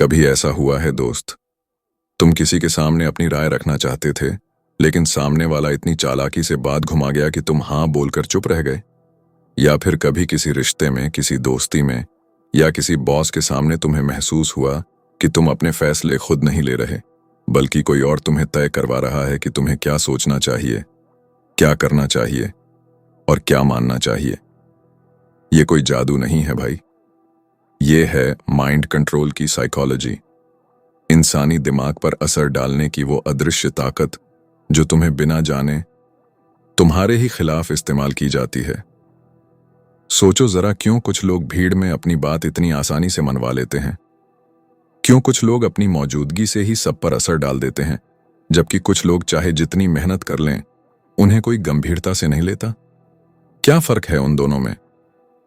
कभी ऐसा हुआ है दोस्त, तुम किसी के सामने अपनी राय रखना चाहते थे, लेकिन सामने वाला इतनी चालाकी से बात घुमा गया कि तुम हाँ बोलकर चुप रह गए। या फिर कभी किसी रिश्ते में, किसी दोस्ती में या किसी बॉस के सामने तुम्हें महसूस हुआ कि तुम अपने फैसले खुद नहीं ले रहे, बल्कि कोई और तुम्हें तय करवा रहा है कि तुम्हें क्या सोचना चाहिए, क्या करना चाहिए और क्या मानना चाहिए। ये कोई जादू नहीं है भाई, ये है माइंड कंट्रोल की साइकोलॉजी। इंसानी दिमाग पर असर डालने की वो अदृश्य ताकत जो तुम्हें बिना जाने तुम्हारे ही खिलाफ इस्तेमाल की जाती है। सोचो जरा, क्यों कुछ लोग भीड़ में अपनी बात इतनी आसानी से मनवा लेते हैं? क्यों कुछ लोग अपनी मौजूदगी से ही सब पर असर डाल देते हैं, जबकि कुछ लोग चाहे जितनी मेहनत कर लें उन्हें कोई गंभीरता से नहीं लेता? क्या फर्क है उन दोनों में?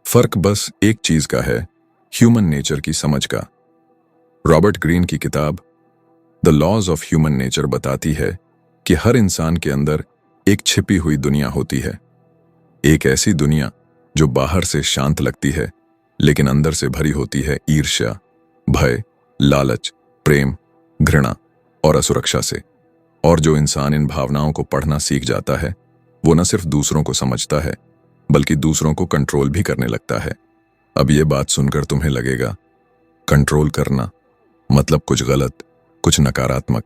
फर्क बस एक चीज का है, ह्यूमन नेचर की समझ का। रॉबर्ट ग्रीन की किताब the laws of human nature बताती है कि हर इंसान के अंदर एक छिपी हुई दुनिया होती है। एक ऐसी दुनिया जो बाहर से शांत लगती है, लेकिन अंदर से भरी होती है ईर्ष्या, भय, लालच, प्रेम, घृणा और असुरक्षा से। और जो इंसान इन भावनाओं को पढ़ना सीख जाता है, वो न सिर्फ दूसरों को समझता है, बल्कि दूसरों को कंट्रोल भी करने लगता है। अब ये बात सुनकर तुम्हें लगेगा, कंट्रोल करना मतलब कुछ गलत, कुछ नकारात्मक।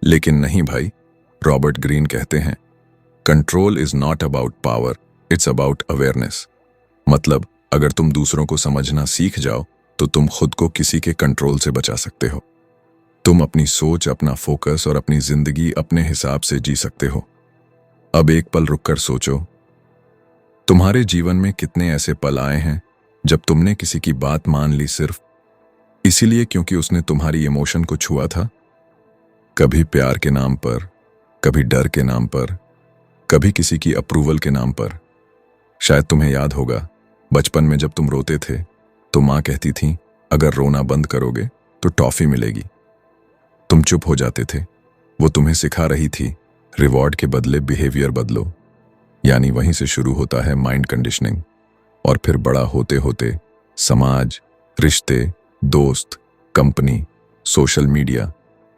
लेकिन नहीं भाई, रॉबर्ट ग्रीन कहते हैं, control is not about power, it's about awareness. मतलब अगर तुम दूसरों को समझना सीख जाओ तो तुम खुद को किसी के कंट्रोल से बचा सकते हो। तुम अपनी सोच, अपना फोकस और अपनी जिंदगी अपने हिसाब से जी सकते हो। अब एक पल रुककर सोचो, तुम्हारे जीवन में कितने ऐसे पल आए हैं जब तुमने किसी की बात मान ली सिर्फ इसीलिए क्योंकि उसने तुम्हारी इमोशन को छुआ था? कभी प्यार के नाम पर, कभी डर के नाम पर, कभी किसी की अप्रूवल के नाम पर। शायद तुम्हें याद होगा, बचपन में जब तुम रोते थे तो माँ कहती थी, अगर रोना बंद करोगे तो टॉफी मिलेगी। तुम चुप हो जाते थे। वो तुम्हें सिखा रही थी, रिवॉर्ड के बदले बिहेवियर बदलो। यानी वहीं से शुरू होता है माइंड कंडीशनिंग। और फिर बड़ा होते होते समाज, रिश्ते, दोस्त, कंपनी, सोशल मीडिया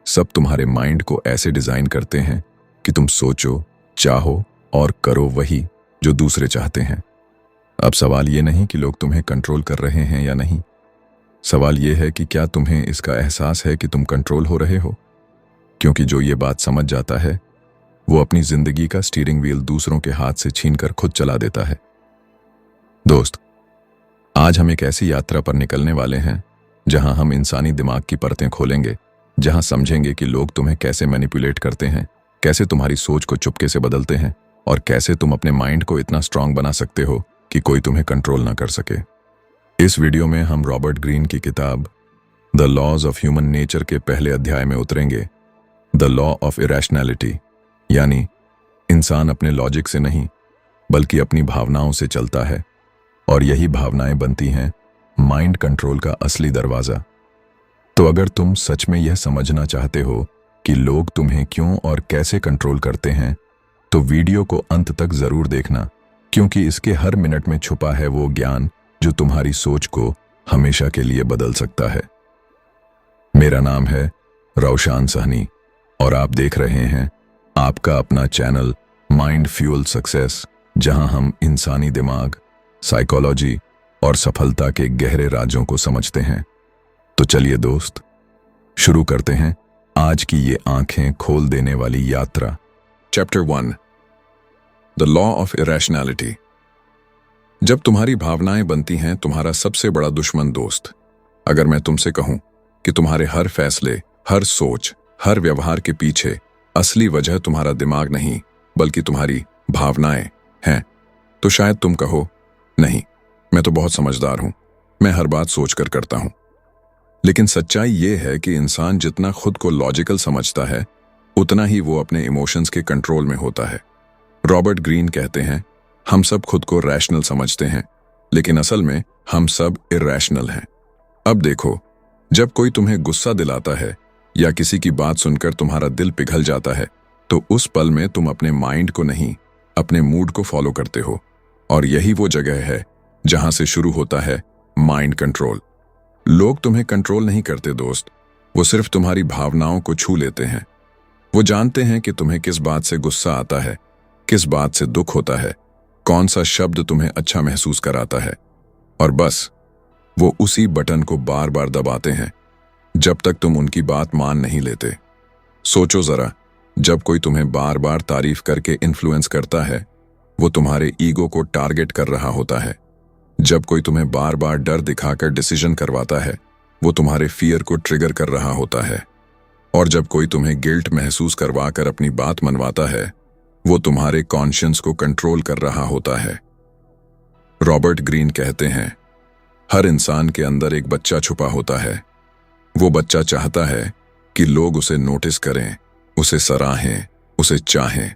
सब तुम्हारे माइंड को ऐसे डिजाइन करते हैं कि तुम सोचो, चाहो और करो वही जो दूसरे चाहते हैं। अब सवाल ये नहीं कि लोग तुम्हें कंट्रोल कर रहे हैं या नहीं, सवाल ये है कि क्या तुम्हें इसका एहसास है कि तुम कंट्रोल हो रहे हो? क्योंकि जो ये बात समझ जाता है वो अपनी जिंदगी का स्टीयरिंग व्हील दूसरों के हाथ से छीनकर खुद चला देता है। दोस्त, आज हम एक ऐसी यात्रा पर निकलने वाले हैं जहां हम इंसानी दिमाग की परतें खोलेंगे, जहां समझेंगे कि लोग तुम्हें कैसे मैनिपुलेट करते हैं, कैसे तुम्हारी सोच को चुपके से बदलते हैं और कैसे तुम अपने माइंड को इतना स्ट्रांग बना सकते हो कि कोई तुम्हें कंट्रोल ना कर सके। इस वीडियो में हम रॉबर्ट ग्रीन की किताब the laws of human nature के पहले अध्याय में उतरेंगे, द लॉ ऑफ इरेशनैलिटी। यानी इंसान अपने लॉजिक से नहीं बल्कि अपनी भावनाओं से चलता है, और यही भावनाएं बनती हैं माइंड कंट्रोल का असली दरवाजा। तो अगर तुम सच में यह समझना चाहते हो कि लोग तुम्हें क्यों और कैसे कंट्रोल करते हैं, तो वीडियो को अंत तक जरूर देखना, क्योंकि इसके हर मिनट में छुपा है वो ज्ञान जो तुम्हारी सोच को हमेशा के लिए बदल सकता है। मेरा नाम है रौशान सहनी और आप देख रहे हैं आपका अपना चैनल माइंड फ्यूल सक्सेस, जहां हम इंसानी दिमाग, साइकोलॉजी और सफलता के गहरे राजों को समझते हैं। तो चलिए दोस्त, शुरू करते हैं आज की ये आंखें खोल देने वाली यात्रा। Chapter 1, the law of irrationality. जब तुम्हारी भावनाएं बनती हैं तुम्हारा सबसे बड़ा दुश्मन दोस्त। अगर मैं तुमसे कहूं कि तुम्हारे हर फैसले, हर सोच, हर व्यवहार के पीछे असली वजह तुम्हारा दिमाग नहीं बल्कि तुम्हारी भावनाएं हैं, तो शायद तुम कहो, नहीं, मैं तो बहुत समझदार हूं, मैं हर बात सोचकर करता हूं। लेकिन सच्चाई यह है कि इंसान जितना खुद को लॉजिकल समझता है उतना ही वो अपने इमोशंस के कंट्रोल में होता है। रॉबर्ट ग्रीन कहते हैं, हम सब खुद को रैशनल समझते हैं, लेकिन असल में हम सब इरैशनल हैं। अब देखो, जब कोई तुम्हें गुस्सा दिलाता है या किसी की बात सुनकर तुम्हारा दिल पिघल जाता है, तो उस पल में तुम अपने माइंड को नहीं, अपने मूड को फॉलो करते हो। और यही वो जगह है जहां से शुरू होता है माइंड कंट्रोल। लोग तुम्हें कंट्रोल नहीं करते दोस्त, वो सिर्फ तुम्हारी भावनाओं को छू लेते हैं। वो जानते हैं कि तुम्हें किस बात से गुस्सा आता है, किस बात से दुख होता है, कौन सा शब्द तुम्हें अच्छा महसूस कराता है, और बस वो उसी बटन को बार बार दबाते हैं जब तक तुम उनकी बात मान नहीं लेते। सोचो जरा, जब कोई तुम्हें बार बार तारीफ करके इन्फ्लुएंस करता है, वो तुम्हारे ईगो को टारगेट कर रहा होता है। जब कोई तुम्हें बार बार डर दिखाकर डिसीजन करवाता है, वो तुम्हारे फियर को ट्रिगर कर रहा होता है। और जब कोई तुम्हें गिल्ट महसूस करवाकर अपनी बात मनवाता है, वो तुम्हारे कॉन्शियंस को कंट्रोल कर रहा होता है। रॉबर्ट ग्रीन कहते हैं, हर इंसान के अंदर एक बच्चा छुपा होता है। वो बच्चा चाहता है कि लोग उसे नोटिस करें, उसे सराहें, उसे चाहें।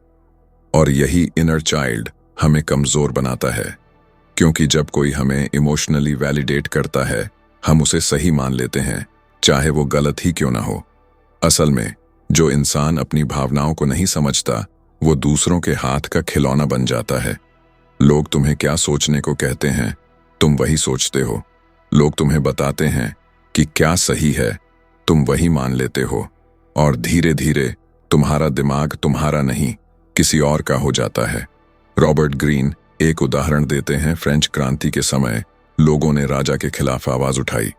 और यही इनर चाइल्ड हमें कमजोर बनाता है, क्योंकि जब कोई हमें इमोशनली वैलिडेट करता है, हम उसे सही मान लेते हैं, चाहे वो गलत ही क्यों ना हो। असल में जो इंसान अपनी भावनाओं को नहीं समझता, वो दूसरों के हाथ का खिलौना बन जाता है। लोग तुम्हें क्या सोचने को कहते हैं, तुम वही सोचते हो। लोग तुम्हें बताते हैं कि क्या सही है, तुम वही मान लेते हो। और धीरे धीरे तुम्हारा दिमाग तुम्हारा नहीं, किसी और का हो जाता है। रॉबर्ट ग्रीन एक उदाहरण देते हैं। फ्रेंच क्रांति के समय लोगों ने राजा के खिलाफ आवाज उठाई,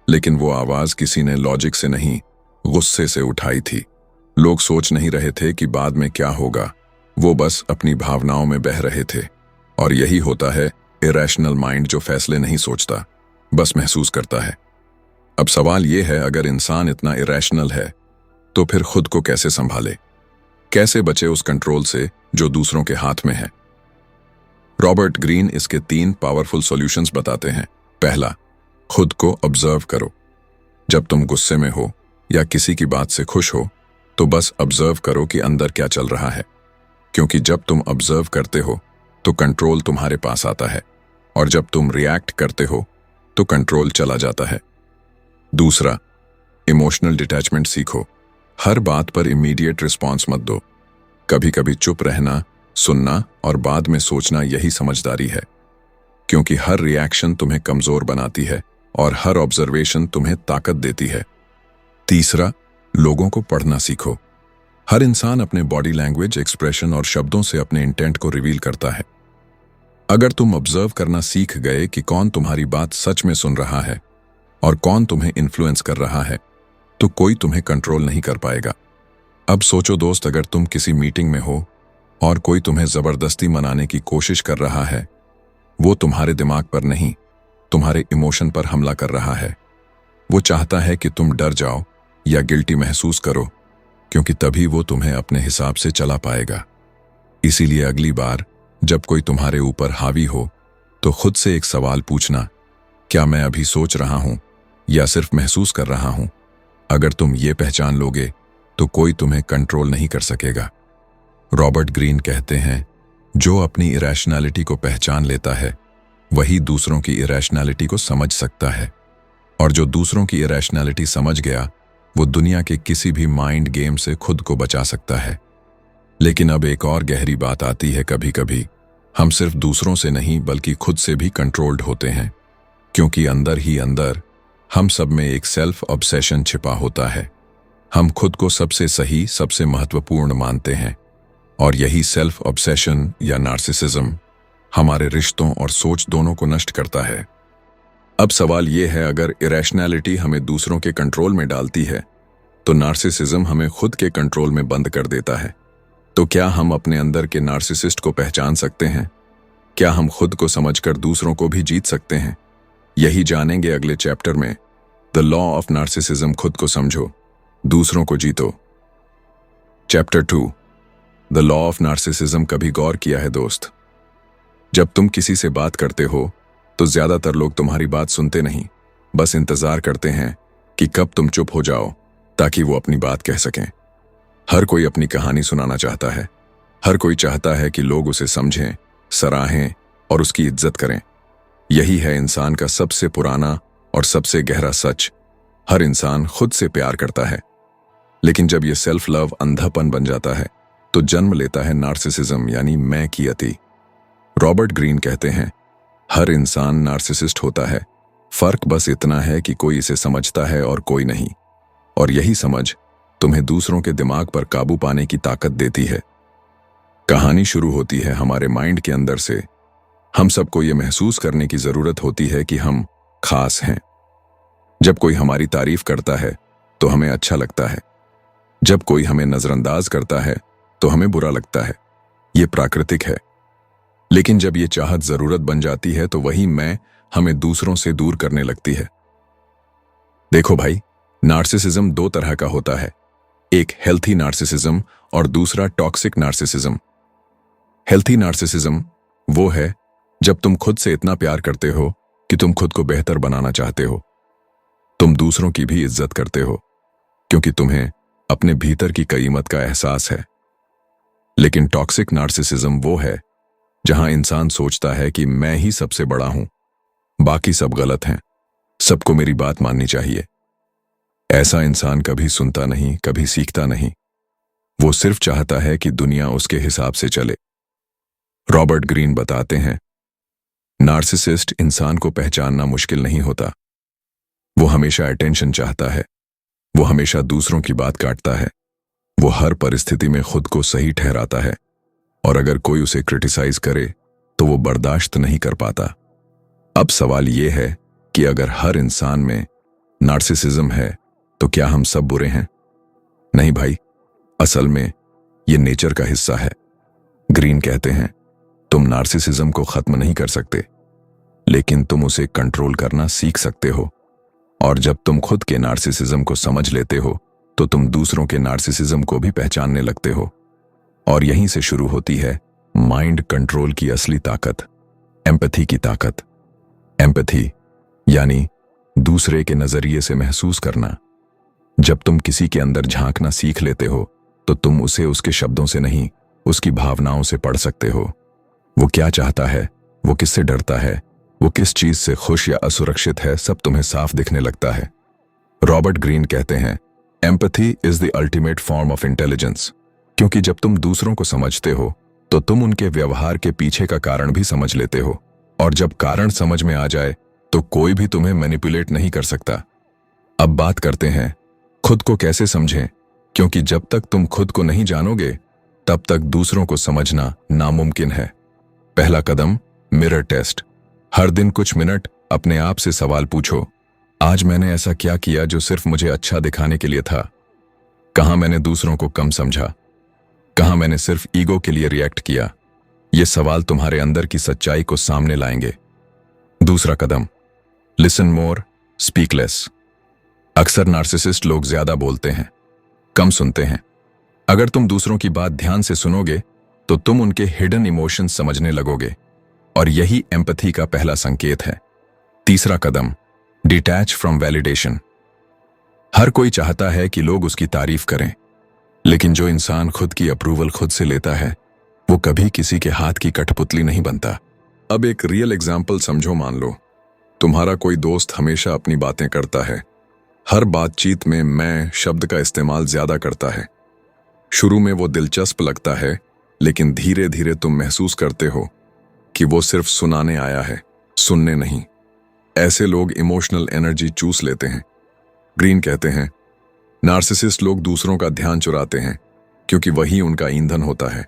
लेकिन वो आवाज किसी ने लॉजिक से नहीं, गुस्से से उठाई थी। लोग सोच नहीं रहे थे कि बाद में क्या होगा, वो बस अपनी भावनाओं में बह रहे थे। और यही होता है इरेशनल माइंड, जो फैसले नहीं सोचता, बस महसूस करता है। अब सवाल यह है, अगर इंसान इतना इरेशनल है, तो फिर खुद को कैसे संभाले, कैसे बचे उस कंट्रोल से जो दूसरों के हाथ में है। रॉबर्ट ग्रीन इसके 3 पावरफुल सॉल्यूशंस बताते हैं। पहला, खुद को ऑब्जर्व करो। जब तुम गुस्से में हो या किसी की बात से खुश हो, तो बस ऑब्जर्व करो कि अंदर क्या चल रहा है, क्योंकि जब तुम ऑब्जर्व करते हो तो कंट्रोल तुम्हारे पास आता है, और जब तुम रिएक्ट करते हो तो कंट्रोल चला जाता है। दूसरा, इमोशनल डिटैचमेंट सीखो। हर बात पर इमीडिएट रिस्पॉन्स मत दो। कभी कभी चुप रहना, सुनना और बाद में सोचना, यही समझदारी है, क्योंकि हर रिएक्शन तुम्हें कमजोर बनाती है और हर ऑब्जर्वेशन तुम्हें ताकत देती है। तीसरा, लोगों को पढ़ना सीखो। हर इंसान अपने बॉडी लैंग्वेज, एक्सप्रेशन और शब्दों से अपने इंटेंट को रिवील करता है। अगर तुम ऑब्जर्व करना सीख गए कि कौन तुम्हारी बात सच में सुन रहा है और कौन तुम्हें इन्फ्लुएंस कर रहा है, तो कोई तुम्हें कंट्रोल नहीं कर पाएगा। अब सोचो दोस्त, अगर तुम किसी मीटिंग में हो और कोई तुम्हें जबरदस्ती मनाने की कोशिश कर रहा है, वो तुम्हारे दिमाग पर नहीं, तुम्हारे इमोशन पर हमला कर रहा है। वो चाहता है कि तुम डर जाओ या गिल्टी महसूस करो, क्योंकि तभी वो तुम्हें अपने हिसाब से चला पाएगा। इसीलिए अगली बार जब कोई तुम्हारे ऊपर हावी हो, तो खुद से एक सवाल पूछना, क्या मैं अभी सोच रहा हूं या सिर्फ महसूस कर रहा हूं? अगर तुम ये पहचान लोगे, तो कोई तुम्हें कंट्रोल नहीं कर सकेगा। रॉबर्ट ग्रीन कहते हैं, जो अपनी इरेशनैलिटी को पहचान लेता है, वही दूसरों की इरेशनैलिटी को समझ सकता है, और जो दूसरों की इरेशनैलिटी समझ गया, वो दुनिया के किसी भी माइंड गेम से खुद को बचा सकता है। लेकिन अब एक और गहरी बात आती है, कभी कभी हम सिर्फ दूसरों से नहीं बल्कि खुद से भी कंट्रोल्ड होते हैं, क्योंकि अंदर ही अंदर हम सब में एक सेल्फ ऑब्सेशन छिपा होता है। हम खुद को सबसे सही, सबसे महत्वपूर्ण मानते हैं, और यही सेल्फ ऑब्सेशन या नार्सिसिज्म हमारे रिश्तों और सोच दोनों को नष्ट करता है। अब सवाल यह है, अगर इरेशनैलिटी हमें दूसरों के कंट्रोल में डालती है, तो नार्सिसिज्म हमें खुद के कंट्रोल में बंद कर देता है। तो क्या हम अपने अंदर के नार्सिसिस्ट को पहचान सकते हैं? क्या हम खुद को समझकर दूसरों को भी जीत सकते हैं? यही जानेंगे अगले चैप्टर में, द लॉ ऑफ नार्सिसिज्म। खुद को समझो, दूसरों को जीतो। Chapter 2, the law of narcissism. कभी गौर किया है दोस्त, जब तुम किसी से बात करते हो तो ज्यादातर लोग तुम्हारी बात सुनते नहीं, बस इंतजार करते हैं कि कब तुम चुप हो जाओ ताकि वो अपनी बात कह सकें। हर कोई अपनी कहानी सुनाना चाहता है, हर कोई चाहता है कि लोग उसे समझें, सराहें और उसकी इज्जत करें। यही है इंसान का सबसे पुराना और सबसे गहरा सच। हर इंसान खुद से प्यार करता है, लेकिन जब यह सेल्फ लव अंधापन बन जाता है, तो जन्म लेता है नार्सिसिज्म, यानी मैं की अति। रॉबर्ट ग्रीन कहते हैं, हर इंसान नार्सिसिस्ट होता है, फर्क बस इतना है कि कोई इसे समझता है और कोई नहीं। और यही समझ तुम्हें दूसरों के दिमाग पर काबू पाने की ताकत देती है। कहानी शुरू होती है हमारे माइंड के अंदर से। हम सबको ये महसूस करने की जरूरत होती है कि हम खास हैं। जब कोई हमारी तारीफ करता है तो हमें अच्छा लगता है। जब कोई हमें नजरअंदाज करता है तो हमें बुरा लगता है। ये प्राकृतिक है। लेकिन जब ये चाहत जरूरत बन जाती है तो वही मैं हमें दूसरों से दूर करने लगती है। देखो भाई, नार्सिसिज्म दो तरह का होता है, एक हेल्थी नार्सिसिज्म और दूसरा टॉक्सिक नार्सिसिज्म। हेल्थी नार्सिसिज्म वो है जब तुम खुद से इतना प्यार करते हो कि तुम खुद को बेहतर बनाना चाहते हो। तुम दूसरों की भी इज्जत करते हो क्योंकि तुम्हें अपने भीतर की कीमत का एहसास है। लेकिन टॉक्सिक नार्सिसिज्म वो है जहां इंसान सोचता है कि मैं ही सबसे बड़ा हूं, बाकी सब गलत हैं, सबको मेरी बात माननी चाहिए। ऐसा इंसान कभी सुनता नहीं, कभी सीखता नहीं। वो सिर्फ चाहता है कि दुनिया उसके हिसाब से चले। रॉबर्ट ग्रीन बताते हैं, नार्सिसिस्ट इंसान को पहचानना मुश्किल नहीं होता। वो हमेशा अटेंशन चाहता है। वो हमेशा दूसरों की बात काटता है। वो हर परिस्थिति में खुद को सही ठहराता है और अगर कोई उसे क्रिटिसाइज करे तो वो बर्दाश्त नहीं कर पाता। अब सवाल ये है कि अगर हर इंसान में नार्सिसिज्म है तो क्या हम सब बुरे हैं? नहीं भाई, असल में ये नेचर का हिस्सा है। ग्रीन कहते हैं, तुम नार्सिसिज्म को खत्म नहीं कर सकते, लेकिन तुम उसे कंट्रोल करना सीख सकते हो। और जब तुम खुद के नार्सिसिज्म को समझ लेते हो तो तुम दूसरों के नार्सिसिज्म को भी पहचानने लगते हो। और यहीं से शुरू होती है माइंड कंट्रोल की असली ताकत, एम्पैथी की ताकत। एम्पैथी यानी दूसरे के नजरिए से महसूस करना। जब तुम किसी के अंदर झांकना सीख लेते हो तो तुम उसे उसके शब्दों से नहीं, उसकी भावनाओं से पढ़ सकते हो। वो क्या चाहता है, वो किससे डरता है, वो किस चीज से खुश या असुरक्षित है, सब तुम्हें साफ दिखने लगता है। रॉबर्ट ग्रीन कहते हैं, empathy is the ultimate form of intelligence. क्योंकि जब तुम दूसरों को समझते हो तो तुम उनके व्यवहार के पीछे का कारण भी समझ लेते हो। और जब कारण समझ में आ जाए तो कोई भी तुम्हें मैनिपुलेट नहीं कर सकता। अब बात करते हैं खुद को कैसे समझें, क्योंकि जब तक तुम खुद को नहीं जानोगे तब तक दूसरों को समझना नामुमकिन है। पहला कदम, मिरर टेस्ट। हर दिन कुछ मिनट अपने आप से सवाल पूछो, आज मैंने ऐसा क्या किया जो सिर्फ मुझे अच्छा दिखाने के लिए था? कहां मैंने दूसरों को कम समझा? कहां मैंने सिर्फ ईगो के लिए रिएक्ट किया? ये सवाल तुम्हारे अंदर की सच्चाई को सामने लाएंगे। दूसरा कदम, लिसन मोर, स्पीक लेस। अक्सर नार्सिसिस्ट लोग ज्यादा बोलते हैं, कम सुनते हैं। अगर तुम दूसरों की बात ध्यान से सुनोगे तो तुम उनके हिडन इमोशंस समझने लगोगे और यही एम्पैथी का पहला संकेत है। तीसरा कदम, डिटैच फ्रॉम वैलिडेशन। हर कोई चाहता है कि लोग उसकी तारीफ करें, लेकिन जो इंसान खुद की अप्रूवल खुद से लेता है वो कभी किसी के हाथ की कठपुतली नहीं बनता। अब एक रियल एग्जाम्पल समझो। मान लो तुम्हारा कोई दोस्त हमेशा अपनी बातें करता है। हर बातचीत में मैं शब्द का इस्तेमाल ज्यादा करता है। शुरू में वो दिलचस्प लगता है, लेकिन धीरे धीरे तुम महसूस करते हो कि वो सिर्फ सुनाने आया है, सुनने नहीं। ऐसे लोग इमोशनल एनर्जी चूस लेते हैं। ग्रीन कहते हैं, नार्सिसिस्ट लोग दूसरों का ध्यान चुराते हैं क्योंकि वही उनका ईंधन होता है।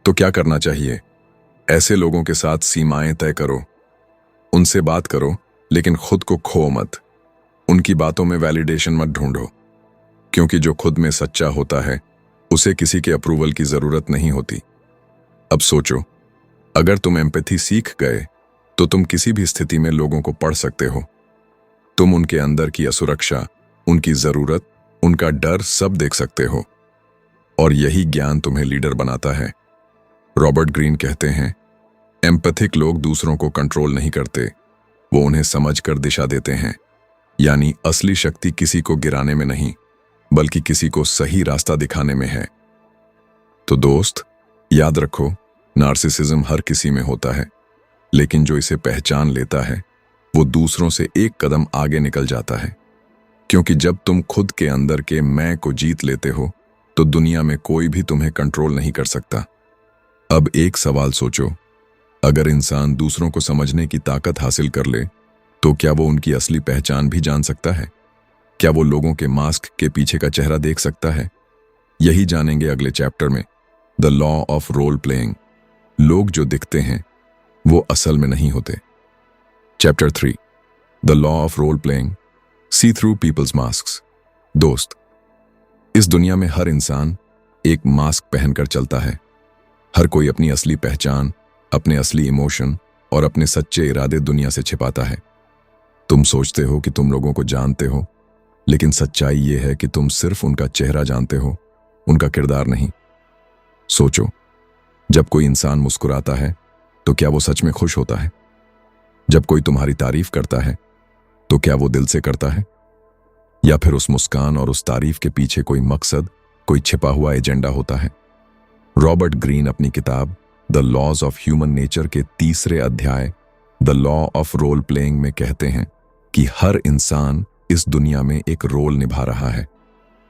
तो क्या करना चाहिए? ऐसे लोगों के साथ सीमाएं तय करो। उनसे बात करो, लेकिन खुद को खो मत। उनकी बातों में वैलिडेशन मत ढूंढो, क्योंकि जो खुद में सच्चा होता है उसे किसी के अप्रूवल की जरूरत नहीं होती। अब सोचो, अगर तुम एम्पैथी सीख गए तो तुम किसी भी स्थिति में लोगों को पढ़ सकते हो। तुम उनके अंदर की असुरक्षा, उनकी जरूरत, उनका डर सब देख सकते हो। और यही ज्ञान तुम्हें लीडर बनाता है। रॉबर्ट ग्रीन कहते हैं, एम्पैथिक लोग दूसरों को कंट्रोल नहीं करते, वो उन्हें समझकर दिशा देते हैं। यानी असली शक्ति किसी को गिराने में नहीं, बल्कि किसी को सही रास्ता दिखाने में है। तो दोस्त, याद रखो, नार्सिसिज्म हर किसी में होता है, लेकिन जो इसे पहचान लेता है वो दूसरों से एक कदम आगे निकल जाता है। क्योंकि जब तुम खुद के अंदर के मैं को जीत लेते हो तो दुनिया में कोई भी तुम्हें कंट्रोल नहीं कर सकता। अब एक सवाल सोचो, अगर इंसान दूसरों को समझने की ताकत हासिल कर ले तो क्या वो उनकी असली पहचान भी जान सकता है? क्या वो लोगों के मास्क के पीछे का चेहरा देख सकता है? यही जानेंगे अगले चैप्टर में, the law of role playing. लोग जो दिखते हैं वो असल में नहीं होते। Chapter 3, the law of role playing, see through people's masks. दोस्त, इस दुनिया में हर इंसान एक मास्क पहनकर चलता है। हर कोई अपनी असली पहचान, अपने असली इमोशन और अपने सच्चे इरादे दुनिया से छिपाता है। तुम सोचते हो कि तुम लोगों को जानते हो, लेकिन सच्चाई यह है कि तुम सिर्फ उनका चेहरा जानते हो, उनका किरदार नहीं। सोचो, जब कोई इंसान मुस्कुराता है तो क्या वो सच में खुश होता है? जब कोई तुम्हारी तारीफ करता है तो क्या वो दिल से करता है? या फिर उस मुस्कान और उस तारीफ के पीछे कोई मकसद, कोई छिपा हुआ एजेंडा होता है? रॉबर्ट ग्रीन अपनी किताब the laws of human nature के 3 अध्याय the law of role playing में कहते हैं कि हर इंसान इस दुनिया में एक रोल निभा रहा है।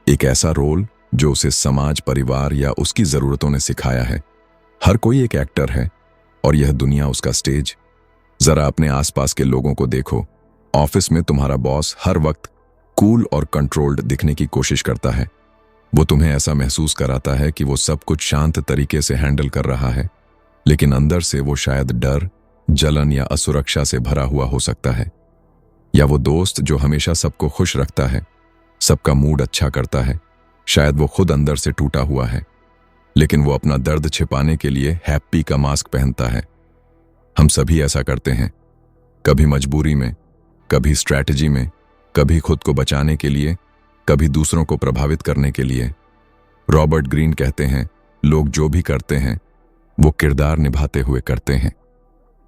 एक ऐसा रोल जो उसे समाज, परिवार या उसकी जरूरतों ने सिखाया है। हर कोई एक एक्टर है और यह दुनिया उसका स्टेज। जरा अपने आसपास के लोगों को देखो। ऑफिस में तुम्हारा बॉस हर वक्त कूल और कंट्रोल्ड दिखने की कोशिश करता है। वो तुम्हें ऐसा महसूस कराता है कि वो सब कुछ शांत तरीके से हैंडल कर रहा है, लेकिन अंदर से वो शायद डर, जलन या असुरक्षा से भरा हुआ हो सकता है। या वो दोस्त जो हमेशा सबको खुश रखता है, सबका मूड अच्छा करता है, शायद वो खुद अंदर से टूटा हुआ है, लेकिन वो अपना दर्द छिपाने के लिए हैप्पी का मास्क पहनता है। हम सभी ऐसा करते हैं, कभी मजबूरी में, कभी स्ट्रैटेजी में, कभी खुद को बचाने के लिए, कभी दूसरों को प्रभावित करने के लिए। रॉबर्ट ग्रीन कहते हैं, लोग जो भी करते हैं वो किरदार निभाते हुए करते हैं।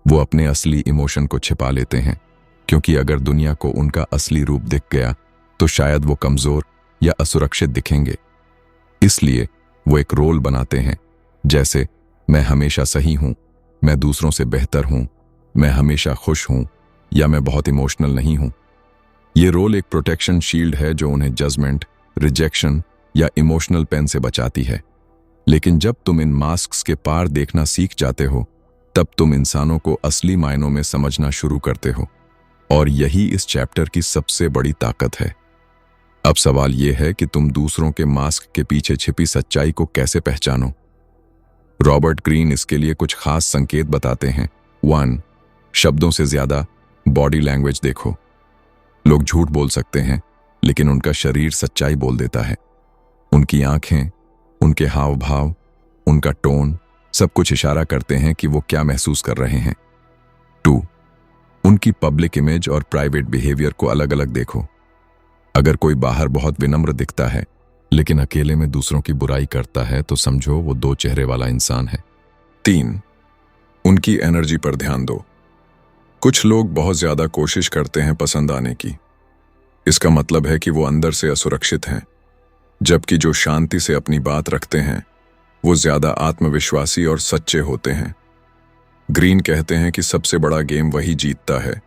वो अपने असली इमोशन को छिपा लेते हैं, क्योंकि अगर दुनिया को उनका असली रूप दिख गया तो शायद वो कमजोर या असुरक्षित दिखेंगे। इसलिए वो एक रोल बनाते हैं, जैसे मैं हमेशा सही हूं, मैं दूसरों से बेहतर हूं, मैं हमेशा खुश हूं, या मैं बहुत इमोशनल नहीं हूं। ये रोल एक प्रोटेक्शन शील्ड है जो उन्हें जजमेंट, रिजेक्शन या इमोशनल पेन से बचाती है। लेकिन जब तुम इन मास्क्स के पार देखना सीख जाते हो, तब तुम इंसानों को असली मायनों में समझना शुरू करते हो। और यही इस चैप्टर की सबसे बड़ी ताकत है। अब सवाल यह है कि तुम दूसरों के मास्क के पीछे छिपी सच्चाई को कैसे पहचानो। रॉबर्ट ग्रीन इसके लिए कुछ खास संकेत बताते हैं। 1. शब्दों से ज्यादा बॉडी लैंग्वेज देखो। लोग झूठ बोल सकते हैं, लेकिन उनका शरीर सच्चाई बोल देता है। उनकी आंखें, उनके हाव भाव, उनका टोन, सब कुछ इशारा करते हैं कि वो क्या महसूस कर रहे हैं। 2. उनकी पब्लिक इमेज और प्राइवेट बिहेवियर को अलग अलग देखो। अगर कोई बाहर बहुत विनम्र दिखता है, लेकिन अकेले में दूसरों की बुराई करता है, तो समझो वो 2 चेहरे वाला इंसान है। 3. उनकी एनर्जी पर ध्यान दो। कुछ लोग बहुत ज्यादा कोशिश करते हैं पसंद आने की। इसका मतलब है कि वो अंदर से असुरक्षित हैं, जबकि जो शांति से अपनी बात रखते हैं वो ज्यादा आत्मविश्वासी और सच्चे होते हैं। ग्रीन कहते हैं कि सबसे बड़ा गेम वही जीतता है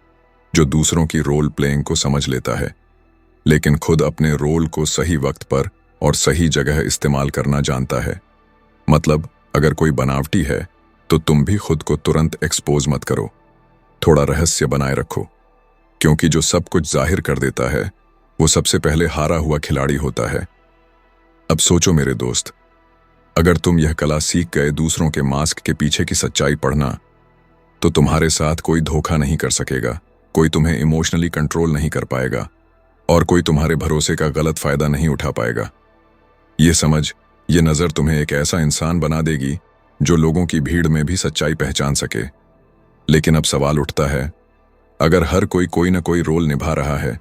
जो दूसरों की रोल प्लेइंग को समझ लेता है, लेकिन खुद अपने रोल को सही वक्त पर और सही जगह इस्तेमाल करना जानता है। मतलब, अगर कोई बनावटी है तो तुम भी खुद को तुरंत एक्सपोज मत करो, थोड़ा रहस्य बनाए रखो, क्योंकि जो सब कुछ जाहिर कर देता है वो सबसे पहले हारा हुआ खिलाड़ी होता है। अब सोचो मेरे दोस्त, अगर तुम यह कला सीख गए दूसरों के मास्क के पीछे की सच्चाई पढ़ना, तो तुम्हारे साथ कोई धोखा नहीं कर सकेगा, कोई तुम्हें इमोशनली कंट्रोल नहीं कर पाएगा और कोई तुम्हारे भरोसे का गलत फायदा नहीं उठा पाएगा। ये समझ, ये नजर तुम्हें एक ऐसा इंसान बना देगी जो लोगों की भीड़ में भी सच्चाई पहचान सके। लेकिन अब सवाल उठता है, अगर हर कोई ना कोई रोल निभा रहा है,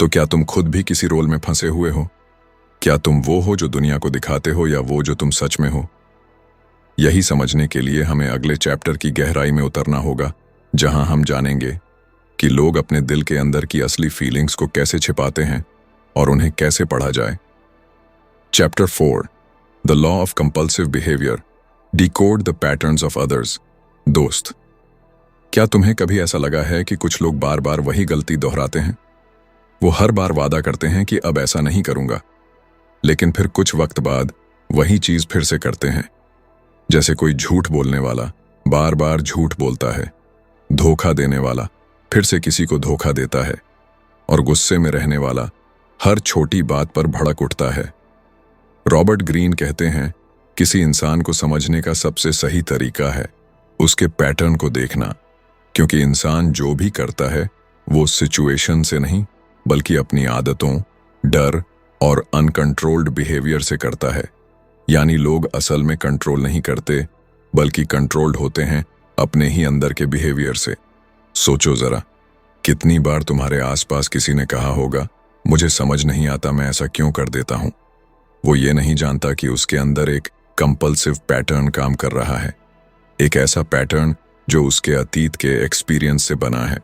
तो क्या तुम खुद भी किसी रोल में फंसे हुए हो? क्या तुम वो हो जो दुनिया को दिखाते हो या वो जो तुम सच में हो? यही समझने के लिए हमें अगले चैप्टर की गहराई में उतरना होगा, जहां हम जानेंगे कि लोग अपने दिल के अंदर की असली फीलिंग्स को कैसे छिपाते हैं और उन्हें कैसे पढ़ा जाए। Chapter 4, the law of compulsive behaviour, decode the patterns of others. दोस्त, क्या तुम्हें कभी ऐसा लगा है कि कुछ लोग बार बार वही गलती दोहराते हैं? वो हर बार वादा करते हैं कि अब ऐसा नहीं करूंगा, लेकिन फिर कुछ वक्त बाद वही चीज फिर से करते हैं। जैसे कोई झूठ बोलने वाला बार बार झूठ बोलता है, धोखा देने वाला फिर से किसी को धोखा देता है और गुस्से में रहने वाला हर छोटी बात पर भड़क उठता है। रॉबर्ट ग्रीन कहते हैं, किसी इंसान को समझने का सबसे सही तरीका है उसके पैटर्न को देखना, क्योंकि इंसान जो भी करता है वो सिचुएशन से नहीं बल्कि अपनी आदतों, डर और अनकंट्रोल्ड बिहेवियर से करता है। यानी लोग असल में कंट्रोल नहीं करते बल्कि कंट्रोल्ड होते हैं अपने ही अंदर के बिहेवियर से। सोचो जरा, कितनी बार तुम्हारे आसपास किसी ने कहा होगा, मुझे समझ नहीं आता मैं ऐसा क्यों कर देता हूं। वो ये नहीं जानता कि उसके अंदर एक कंपल्सिव पैटर्न काम कर रहा है, एक ऐसा पैटर्न जो उसके अतीत के एक्सपीरियंस से बना है।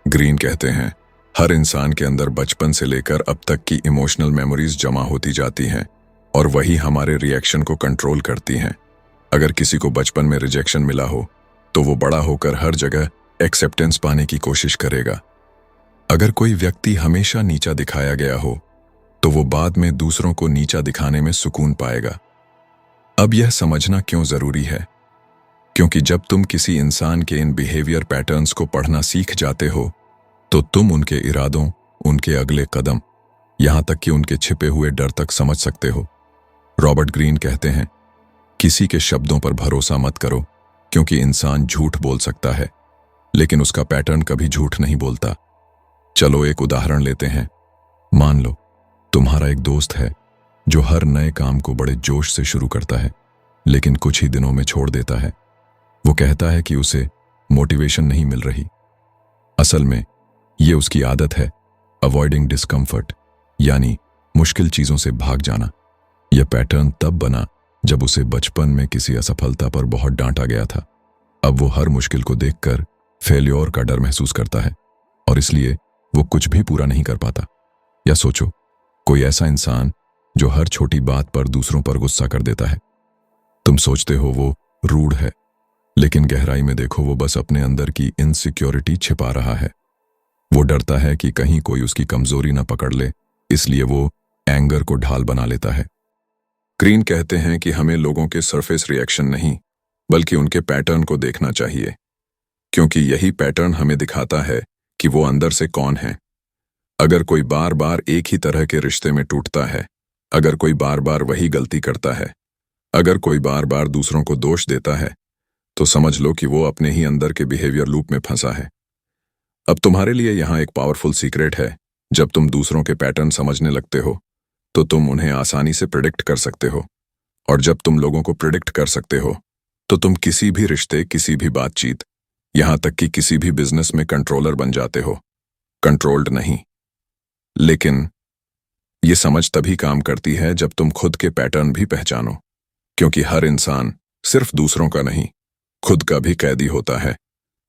ग्रीन कहते हैं, हर इंसान के अंदर बचपन से लेकर अब तक की इमोशनल मेमोरीज जमा होती जाती हैं और वही हमारे रिएक्शन को कंट्रोल करती हैं। अगर किसी को बचपन में रिजेक्शन मिला हो तो वो बड़ा होकर हर जगह एक्सेप्टेंस पाने की कोशिश करेगा। अगर कोई व्यक्ति हमेशा नीचा दिखाया गया हो तो वो बाद में दूसरों को नीचा दिखाने में सुकून पाएगा। अब यह समझना क्यों जरूरी है, क्योंकि जब तुम किसी इंसान के इन बिहेवियर पैटर्न्स को पढ़ना सीख जाते हो तो तुम उनके इरादों, उनके अगले कदम, यहां तक कि उनके छिपे हुए डर तक समझ सकते हो। रॉबर्ट ग्रीन कहते हैं, किसी के शब्दों पर भरोसा मत करो, क्योंकि इंसान झूठ बोल सकता है लेकिन उसका पैटर्न कभी झूठ नहीं बोलता। चलो एक उदाहरण लेते हैं। मान लो तुम्हारा एक दोस्त है जो हर नए काम को बड़े जोश से शुरू करता है लेकिन कुछ ही दिनों में छोड़ देता है। वो कहता है कि उसे मोटिवेशन नहीं मिल रही। असल में ये उसकी आदत है अवॉइडिंग डिस्कम्फर्ट, यानी मुश्किल चीजों से भाग जाना। यह पैटर्न तब बना जब उसे बचपन में किसी असफलता पर बहुत डांटा गया था। अब वो हर मुश्किल को देखकर फेल्योर का डर महसूस करता है और इसलिए वो कुछ भी पूरा नहीं कर पाता। या सोचो, कोई ऐसा इंसान जो हर छोटी बात पर दूसरों पर गुस्सा कर देता है। तुम सोचते हो वो रूड है, लेकिन गहराई में देखो वो बस अपने अंदर की इनसिक्योरिटी छिपा रहा है। वो डरता है कि कहीं कोई उसकी कमजोरी ना पकड़ ले, इसलिए वो एंगर को ढाल बना लेता है। ग्रीन कहते हैं कि हमें लोगों के सरफेस रिएक्शन नहीं बल्कि उनके पैटर्न को देखना चाहिए, क्योंकि यही पैटर्न हमें दिखाता है कि वो अंदर से कौन है। अगर कोई बार बार एक ही तरह के रिश्ते में टूटता है, अगर कोई बार बार वही गलती करता है, अगर कोई बार बार दूसरों को दोष देता है, तो समझ लो कि वो अपने ही अंदर के बिहेवियर लूप में फंसा है। अब तुम्हारे लिए यहाँ एक पावरफुल सीक्रेट है। जब तुम दूसरों के पैटर्न समझने लगते हो तो तुम उन्हें आसानी से प्रिडिक्ट कर सकते हो, और जब तुम लोगों को प्रिडिक्ट कर सकते हो तो तुम किसी भी रिश्ते, किसी भी बातचीत, यहां तक कि किसी भी बिजनेस में कंट्रोलर बन जाते हो। कंट्रोल्ड नहीं, लेकिन ये समझ तभी काम करती है जब तुम खुद के पैटर्न भी पहचानो, क्योंकि हर इंसान सिर्फ दूसरों का नहीं, खुद का भी कैदी होता है,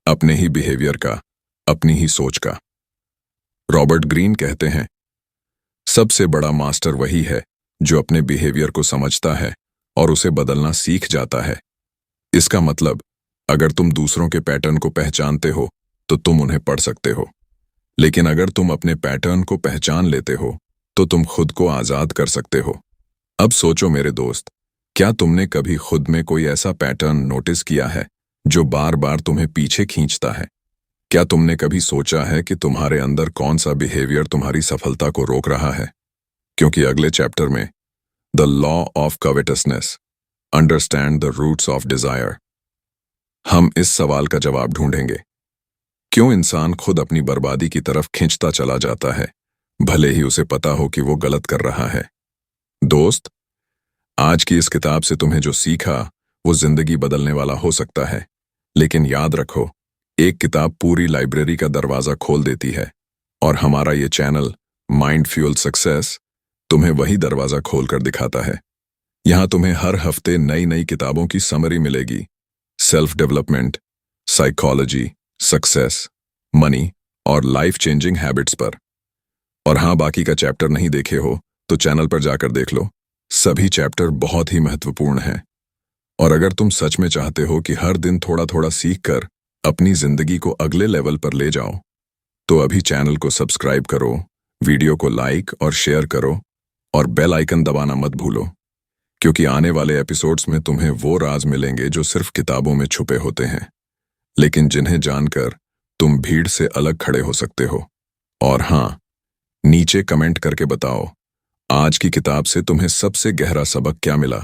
अपने ही बिहेवियर का, अपनी ही सोच का। रॉबर्ट ग्रीन कहते हैं, सबसे बड़ा मास्टर वही है जो अपने बिहेवियर को समझता है और उसे बदलना सीख जाता है। इसका मतलब, अगर तुम दूसरों के पैटर्न को पहचानते हो तो तुम उन्हें पढ़ सकते हो, लेकिन अगर तुम अपने पैटर्न को पहचान लेते हो तो तुम खुद को आजाद कर सकते हो। अब सोचो मेरे दोस्त, क्या तुमने कभी खुद में कोई ऐसा पैटर्न नोटिस किया है जो बार बार तुम्हें पीछे खींचता है? क्या तुमने कभी सोचा है कि तुम्हारे अंदर कौन सा बिहेवियर तुम्हारी सफलता को रोक रहा है? क्योंकि अगले चैप्टर में the law of covetousness, understand the roots of desire, हम इस सवाल का जवाब ढूंढेंगे। क्यों इंसान खुद अपनी बर्बादी की तरफ खींचता चला जाता है, भले ही उसे पता हो कि वो गलत कर रहा है? दोस्त, आज की इस किताब से तुम्हें जो सीखा वो जिंदगी बदलने वाला हो सकता है, लेकिन याद रखो, एक किताब पूरी लाइब्रेरी का दरवाजा खोल देती है, और हमारा ये चैनल माइंड फ्यूल सक्सेस तुम्हें वही दरवाजा खोलकर दिखाता है। यहां तुम्हें हर हफ्ते नई नई किताबों की समरी मिलेगी, self development, psychology, success, money और लाइफ चेंजिंग हैबिट्स पर। और हाँ, बाकी का चैप्टर नहीं देखे हो तो चैनल पर जाकर देख लो, सभी चैप्टर बहुत ही महत्वपूर्ण हैं। और अगर तुम सच में चाहते हो कि हर दिन थोड़ा थोड़ा सीखकर अपनी जिंदगी को अगले लेवल पर ले जाओ, तो अभी चैनल को सब्सक्राइब करो, वीडियो को लाइक और शेयर करो, और बेल आइकन दबाना मत भूलो, क्योंकि आने वाले एपिसोड्स में तुम्हें वो राज मिलेंगे जो सिर्फ किताबों में छुपे होते हैं, लेकिन जिन्हें जानकर तुम भीड़ से अलग खड़े हो सकते हो। और हाँ, नीचे कमेंट करके बताओ आज की किताब से तुम्हें सबसे गहरा सबक क्या मिला,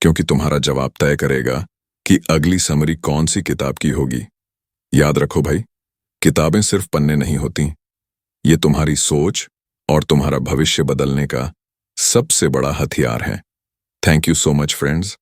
क्योंकि तुम्हारा जवाब तय करेगा कि अगली समरी कौन सी किताब की होगी। याद रखो भाई, किताबें सिर्फ पन्ने नहीं होती, ये तुम्हारी सोच और तुम्हारा भविष्य बदलने का सबसे बड़ा हथियार है। Thank you so much friends.